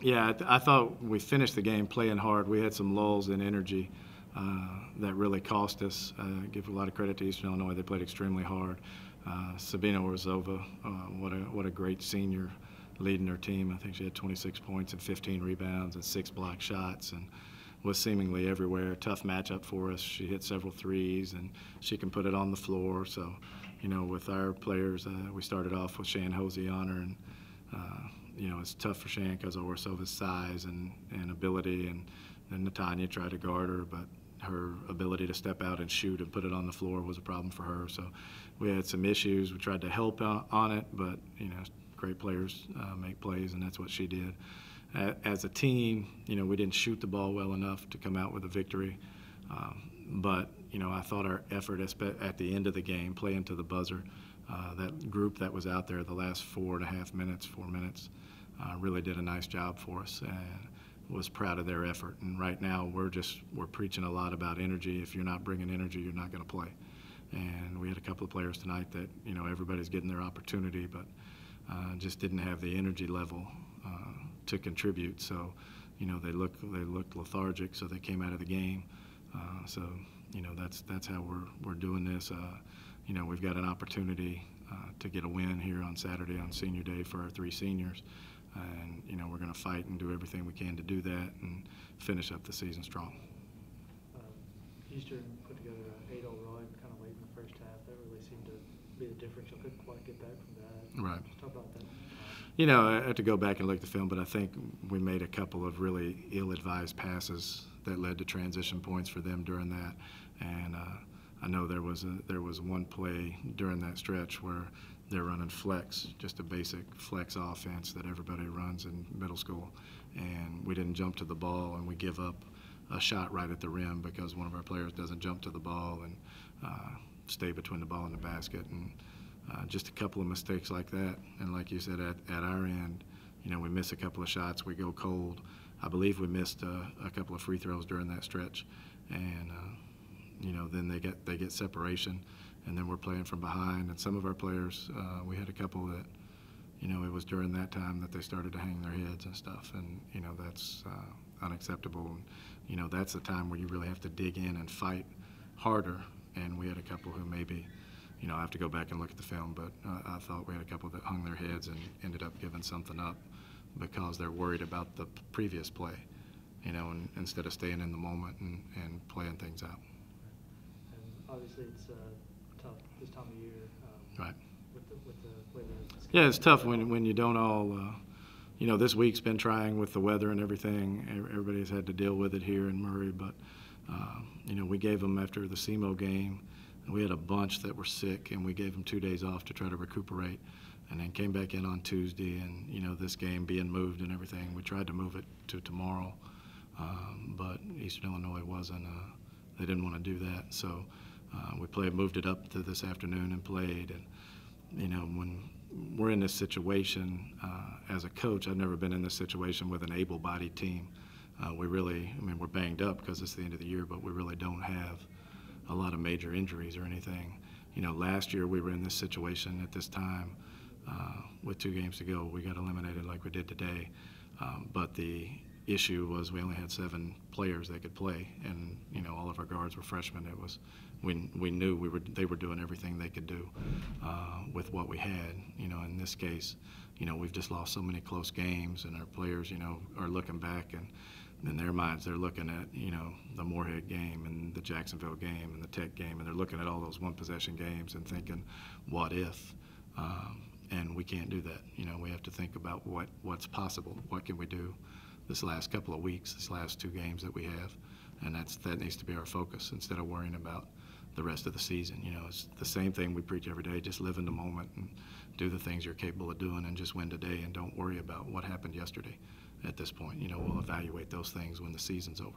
Yeah, I thought we finished the game playing hard. We had some lulls in energy that really cost us. Give a lot of credit to Eastern Illinois. They played extremely hard. Sabina Orzova, what a great senior leading her team. I think she had 26 points and 15 rebounds and 6 block shots and was seemingly everywhere. Tough matchup for us. She hit several threes and she can put it on the floor. So, you know, with our players, we started off with Shan Hosey on her, and you know, it's tough for Shan because of Orsova's size and ability, and then Natanya tried to guard her, but her ability to step out and shoot and put it on the floor was a problem for her. So we had some issues. We tried to help on it, but, you know, great players make plays, and that's what she did. As a team, you know, we didn't shoot the ball well enough to come out with a victory. But, you know, I thought our effort at the end of the game, playing to the buzzer, that group that was out there the last 4 minutes, really did a nice job for us, and was proud of their effort. And right now we're preaching a lot about energy. If you're not bringing energy, you're not going to play. And we had a couple of players tonight that, you know, everybody's getting their opportunity, but just didn't have the energy level to contribute. So, you know, they looked lethargic, so they came out of the game. So, you know, that's how we're doing this. You know, we've got an opportunity to get a win here on Saturday on Senior Day for our 3 seniors. And, you know, we're going to fight and do everything we can to do that and finish up the season strong. Eastern put together an 8-0 run kind of late in the first half. That really seemed to be the difference. I couldn't quite get back from that. Right. Just talk about that. You know, I have to go back and look at the film, but I think we made a couple of really ill-advised passes that led to transition points for them during that. And I know there was one play during that stretch where they're running flex, just a basic flex offense that everybody runs in middle school, and we didn't jump to the ball, and we give up a shot right at the rim because one of our players doesn't jump to the ball and stay between the ball and the basket, and just a couple of mistakes like that. And like you said, at our end, you know, we miss a couple of shots, we go cold. I believe we missed a couple of free throws during that stretch, and you know, then they get separation, and then we're playing from behind. And some of our players, we had a couple that, you know, it was during that time that they started to hang their heads and stuff, and you know, that's unacceptable. And you know, that's the time where you really have to dig in and fight harder. And we had a couple who maybe, you know, I have to go back and look at the film, but I thought we had a couple that hung their heads and ended up giving something up because they're worried about the previous play, you know, and instead of staying in the moment and playing things out. And obviously it's tough this time of year. Right. With the way yeah, it's tough when you don't all, you know, this week's been trying with the weather and everything. Everybody's had to deal with it here in Murray, but, you know, we gave them after the SEMO game, we had a bunch that were sick, and we gave them 2 days off to try to recuperate, and then came back in on Tuesday. And, you know, this game being moved and everything, we tried to move it to tomorrow, but Eastern Illinois wasn't, they didn't want to do that. So we moved it up to this afternoon and played. And, you know, when we're in this situation, as a coach, I've never been in this situation with an able-bodied team. We really, I mean, we're banged up because it's the end of the year, but we really don't have a lot of major injuries or anything. You know, last year we were in this situation at this time with 2 games to go. We got eliminated like we did today, but the issue was we only had 7 players that could play, and you know, all of our guards were freshmen. It was we knew they were doing everything they could do with what we had. You know, in this case, you know, we've just lost so many close games, and our players, you know, are looking back, and in their minds they're looking at, you know, the Moorhead game and the Jacksonville game and the Tech game, and they're looking at all those one-possession games and thinking, what if? And we can't do that. You know, we have to think about what's possible. What can we do this last couple of weeks, this last 2 games that we have, and that needs to be our focus instead of worrying about the rest of the season. You know, it's the same thing we preach every day. Just live in the moment and do the things you're capable of doing, and just win today, and don't worry about what happened yesterday. At this point, you know, we'll evaluate those things when the season's over.